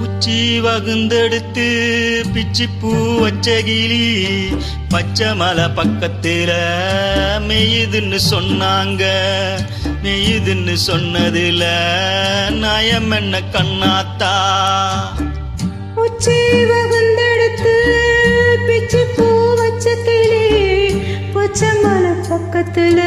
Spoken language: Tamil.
உச்சி வகுந்தெடுத்து பிச்சி பூ வச்ச கிளி பச்சை மலை பக்கத்துல மெய்யுதுன்னு சொன்னாங்க. மெய்யுதுன்னு சொன்னதுல நயம் என்ன கண்ணாத்தா. உச்சி வகுந்தெடுத்து பிச்சி பூ வச்ச கிளி பச்சை மலை பக்கத்துல